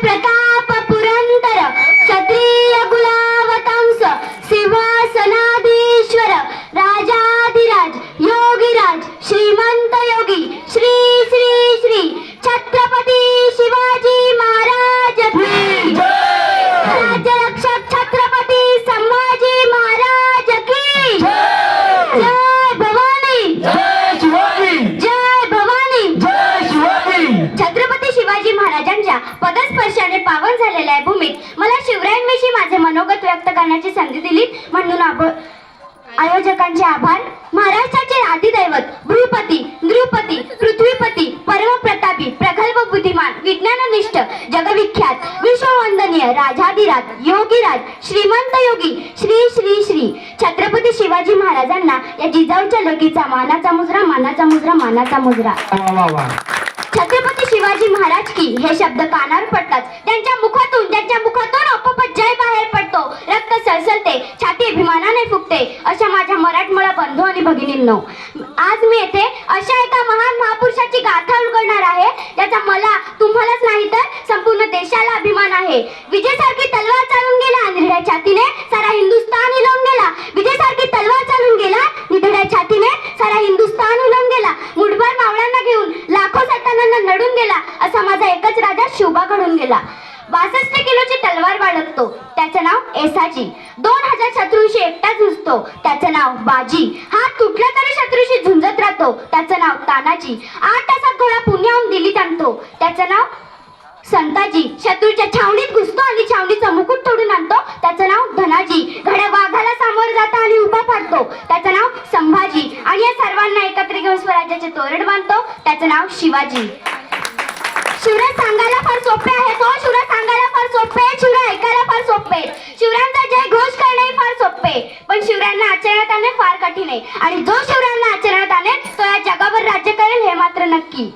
प्रताप पुरंदर क्षत्रिय कुलावतंस सिंहासनाधीश्वर राजाधिराज योगीराज श्रीमंत योगी श्री श्री श्री छत्रपती शिवाजी महाराज की राज्यरक्षक छत्रपती संभाजी महाराज की जय भवानी जय शिवाजी जय भवानी जय शिवाजी. छत्रपती शिवाजी महाराजांच्या पदस्पर्शाने पावन झालेल्या भूमीत मला शिवरायांविषयी माझे मनोगत व्यक्त करण्याची संधी दिली म्हणून आयोजकांचे आभार. महाराष्ट्राचे आदिदैवत भूपती नृपती पृथ्वीपती परमप्रतापी प्रगल्भ बुद्धिमान विज्ञाननिष्ठ जगविख्यात विश्ववंदनीय राजाधिराज योगीराज श्रीमंत योगी श्री श्री श्री छत्रपती शिवाजी महाराजांना या जिजाऊच्या लगीचा मानाचा मुजरा. वा वा. छत्रपती शिवाजी महाराज की हे शब्द कानावर पडतात त्यांच्या मुखातून आपोआप जय बाहेर पडतो. रक्त सळसळते, छाती अभिमानाने फुगते. अशा माझ्या मराठमोळा बंधू आणि भगिनींनो, आज मी येथे अशा एका महान महापुरुषाची गाथा उलगडणार आहे ज्याचा मला तुम्हालाच नाही तर संपूर्ण देशाला अभिमान आहे. विजयसारखी तलवार चालून गेला निधड्या छातीने सारा हिंदुस्थान हिलवून गेला. विजयसारखी तलवार चालून गेला निधड्या छातीने सारा हिंदुस्थान हिलवून गेला. मुठभर मावळ्यांना घेऊन लाखो सैतानांना नडून गेला. असा माझा एकच राजा शिवबा घडून गेला. 62 किलोची तलवार बाळगतो त्याचं नाव एसाजी. 2000 शत्रूंशी एकटा झुंजतो त्याचं नाव बाजी. हात कुठल्या तरी शत्रूशी झुंजत राहतो त्याचं नाव तानाजी. 8 तासात घोडा पुण्याहून दिल्लीत आणतो त्याचं नाव संताजी. शत्रूच्या छावणीत घुसतो आणि छावणीचा मुकुट तोडून आणतो त्याचं नाव धनाजी. घड्या वाघाला सामोरं जातो आणि उभा पाडतो त्याचं नाव संभाजी. आणि या सर्वांना एकत्र घेऊन स्वराज्याचे तोरण बांधतो त्याचं नाव शिवाजी. शिवराय सांगायला फार सोपे आहे शिवराय सांगायला फार सोपे, शिवराय ऐकायला फार सोपे, शिवरायांचा जय घोष करणे फार सोपे, पण शिवरायांना आचरणात आणणे फार कठीण आहे. आणि जो शिवरायांना आचरणात आणेल तो या जगावर राज्य करेल हे मात्र नक्की.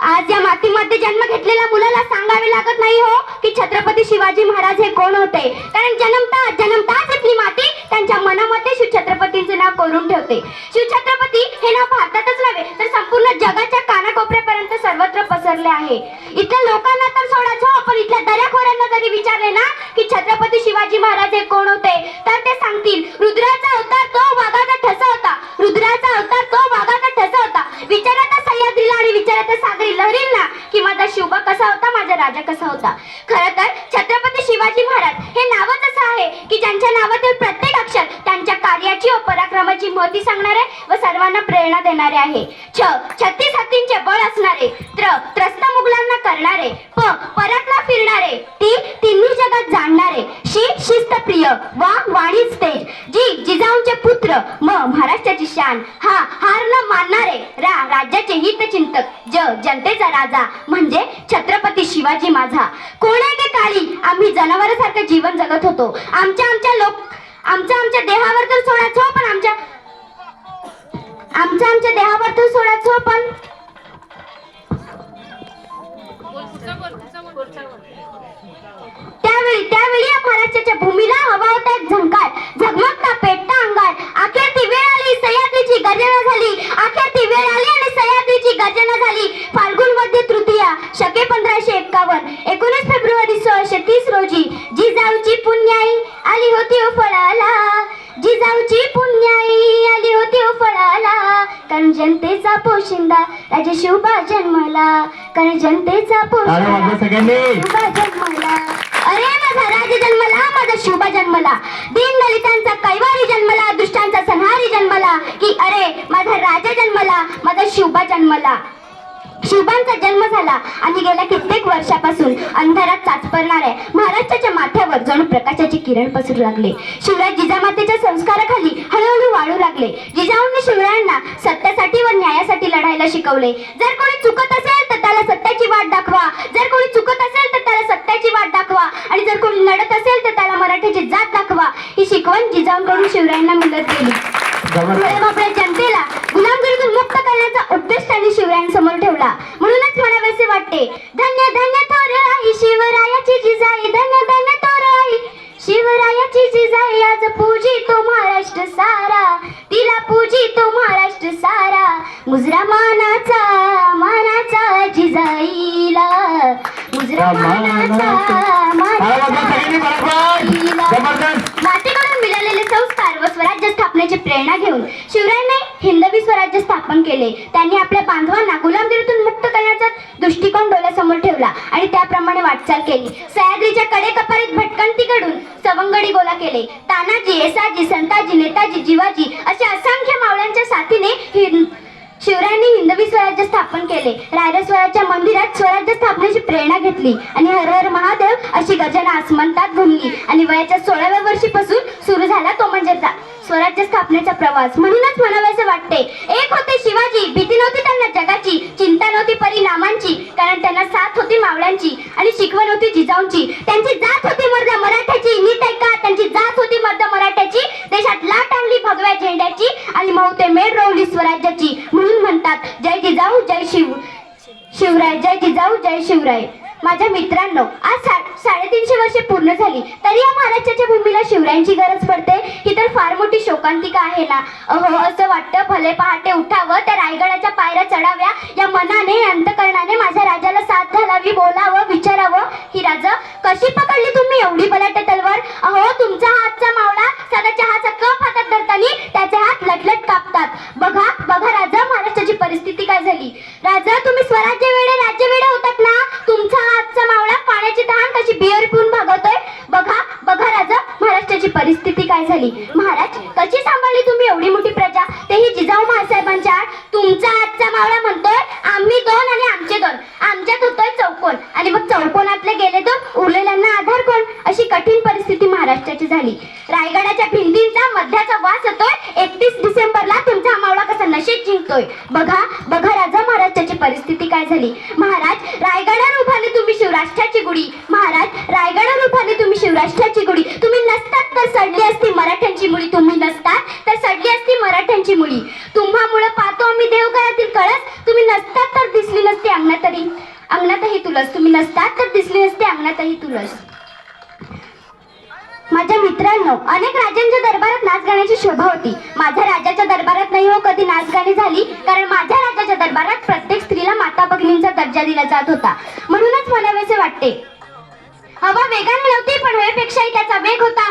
आज या मातीमध्ये जन्म घेतलेल्या मुलाला सांगावे लागत नाही हो की छत्रपती शिवाजी महाराज हे कोण होते, कारण जन्मताच इथली माती त्यांच्या मनामध्ये शिवछत्रपतींचे नाव कोरून ठेवते. शिवछत्रपती हे नाव भारतातच नव्हे तर संपूर्ण जगाच्या कानाकोपऱ्यापर्यंत सर्वत्र पसरले आहे. इथल्या लोकांना तर सोडाच हो, पण इथल्या दऱ्याखोऱ्यांना जरी विचारले ना की छत्रपती शिवाजी महाराज हे कोण होते तर ते सांगतील रुद्राचा अवतार तो वाघाचा ठसा होता. रुद्राचा अवतार तो वाघाचा ठसा होता. विचारात सह्याद्रीला आणि विचारात सागरी लहरींना की माझा शिवबा कसा होता, माझा राजा कसा होता. खरं तर छत्रपती शिवाजी महाराज हे नावच असं आहे की ज्यांच्या नावातील प्रत्येक अक्षर त्यांच्या कार्याची व पराक्रमाची महती सांगणारे व सर्वांना प्रेरणा देणारे आहे. 36 हत्तींचे बळ असणारे, त्रस्त मुघलांना करणारे, परतला फिरणारे, तिन्ही जगात जाणणारे, शिस्तप्रिय वाणीच तेज, जिजाऊंचे पुत्र महाराष्ट्राची शान, हार न मानणारे, राज्याचे हितचिंतक, जनतेचा राजा म्हणजे छत्रपती शिवाजी माझा. कोणाके काळी आम्ही जनावरांसारखं जीवन जगत होतो. आमच्या देहावर तर सोडाच हो, पण आमच्या देहावर तर सोडाच हो, पण त्यावेळी या महाराष्ट्राच्या भूमीला हवा होता एक झंकार, झगमगता पेटता अंगार. अखेर ती वेळ आली, सह्याद्रीची गर्जना झाली. अखेर ती वेळ आली आणि सह्याद्रीची गर्जना झाली. फाल्गुन वद्य तृतीया शके 1551, 19 फेब्रुवारी 1630 रोजी जिजाऊची पुण्याई आली होती फळाला. जिजाऊची पुण्याई आली होती फळाला. कारण जनतेचा पोशिंदा राजा शिवबा जन्मला. कारण जनतेचा पोशिंदा शिवबा जन्मला. अरे माझा राजा जन्मला, माझा शिवबा जन्मला. दीन दलितांचा कैवारी जन्मला, दुष्टांचा संहारी जन्मला. की अरे माझा राजा जन्मला, माझा शिवबा जन्मला. शिवबांचा जन्म झाला आणि गेल्या कित्येक वर्षापासून अंधारात चाचपरणाऱ्या महाराष्ट्राच्या माथ्यावर जणू प्रकाशाचे किरण पसरू लागले. शिवराय जिजामातेच्या संस्काराखाली हळूहळू वाढू लागले. जिजाऊंनी शिवरायांना सत्यासाठी व न्यायासाठी लढायला शिकवले. जर कोणी चुकत असेल तर त्याला सत्याची वाट दाखवा, जर कोणी चुकत असेल तर त्याला सत्याची वाट दाखवा, आणि जर कोणी लढत असेल तर त्याला मराठीची जात दाखवा. ही शिकवण जिजाऊंकडून शिवरायांना मिळत गेली. आपल्या जनतेला गुलामगिरीतून मुक्त करण्याचा उद्देश त्यांनी शिवरायांसमोर ठेवला. म्हणूनच म्हणावेसे वाटते, धन्य धन्य थोर आई शिवरायाची जिजाई, धन्य धन्य थोर आई शिवरायाची जिजाई. आज पूजी तो महाराष्ट्र सारा, तिला पूजी तो महाराष्ट्र कष्ट सारा मुजरा मानाचा जिजाईला मुजरा मातेकडून मिळालेले संस्कार व स्वराज्य स्थापनेची प्रेरणा घेऊन शिवरायांनी हिंदवी स्वराज्य स्थापन केले. त्यांनी आपल्या बांधवांना गुलामगिरीतून मुक्त करण्याचा दृष्टिकोन डोळ्यासमोर ठेवला आणि त्याप्रमाणे वाटचाल केली. सह्याद्रीच्या कडेकपारीत भटकंतीकडून सवंगडी गोला केले. तानाजी, येसाजी, संताजी, नेताजी, जिवाजी अशा असंख्य मावळ्यांच्या साथीने शिवरायांनी हिंदवी स्वराज्य स्थापन केले. रायरेश्वराच्या मंदिरात स्वराज्य स्थापनेची प्रेरणा घेतली आणि हर हर महादेव अशी गर्जना आसमंतात घुमली आणि वयाच्या 16व्या वर्षीपासून सुरू झाला तो म्हणजे स्वराज्य स्थापनेचा प्रवास. म्हणूनच म्हणावेसे वाटते, एक होते शिवाजी, भीती नव्हती त्यांना जगाची, चिंता नव्हती परिणामांची, कारण त्यांना साथ होती मावळ्यांची आणि शिकवण होती जिजाऊंची. त्यांची जात होती मर्द मराठ्याची, नीट ऐका, त्यांची जात होती मर्द मराठ्याची, देशात लाट आणली भगव्या झेंड्याची आणि मौते मेढ रोवली स्वराज्याची. म्हणून म्हणतात, जय जिजाऊ जय शिवराय, जय जिजाऊ जय शिवराय. माझ्या मित्रांनो, आज 350 वर्षे पूर्ण झाली तरी या महाराष्ट्राच्या भूमीला शिवरायांची गरज पडते. ही तर फार मोठी शोकांतिका आहे ना. अहो, असं वाटतं भले पहाटे उठावं, त्या रायगडाच्या पायऱ्या चढाव्या, या मनाने अंतकरणाने माझ्या राजाला साथ घालावी, बोलावं, विचारावं, ही राजा कशी पकडली तुम्ही एवढी बलाटे तलवार? अहो, तुमचा हातचा मावळा साधा चहाचा कप हातात धरताना त्याचे हात लटलट कापतात. बघा बघा राजा, महाराष्ट्राची परिस्थिती काय झाली. राजा, तुम्ही स्वराज्य वेडे राज्य वेडे होतात ना. तुमचा हातचा मावळा पाण्याची तहान कशी बियर पिऊन भागवतोय. बघा बघा राजा, महाराष्ट्राची परिस्थिती काय झाली. महाराज, कशी सांभाळली तुम्ही एवढी मोठी प्रजा, तेही जिजाऊ महासाहेबांच्या आड. तुमचा हातचा मावळा म्हणतोय आम्ही 2 आणि आमचे 2, आमच्यात होतोय चौकोन, आणि मग चौकोनातले गेले 2, उरलेल्यांना आधार कोण. अशी कठीण परिस्थिती महाराष्ट्राची झाली. रायगडाच्या भिंतींचा मध्याचा वास होतोय. 31 डिसेंबरला तुमचा मावळा कसा नशेत जिंकतोय. बघा बघा राजा, महाराष्ट्राची परिस्थिती काय झाली. महाराज, रायगडावर उभारली तुम्ही शिवराष्ट्राची गुढी. महाराज, रायगडावर उभारली तुम्ही शिवराष्ट्राची गुढी. तुम्ही नसतात तर सडली असती मराठ्यांची मुळी. तुम्ही नसतात तर सडली असती मराठ्यांची मुळी. तुम्हामुळे पाहतो आम्ही देवघरातील कळस. तुम्ही नसतात तर दिसली नसती अंगणातही तुलस. तुम्ही नसतात तर दिसली नसती अंगणातही तुलस. माझ्या मित्रांनो, अनेक राजांच्या दरबारात नाच गाण्याची शोभा होती. माझ्या राजाच्या दरबारात नाही हो कधी नाच गाणी झाली, कारण माझ्या राजाच्या दरबारात प्रत्येक स्त्रीला माता भगिनींचा दर्जा दिला जात होता. म्हणूनच म्हणावेसे वाटते, हवा वेगाने नव्हती पण वेळेपेक्षाही त्याचा वेग होता.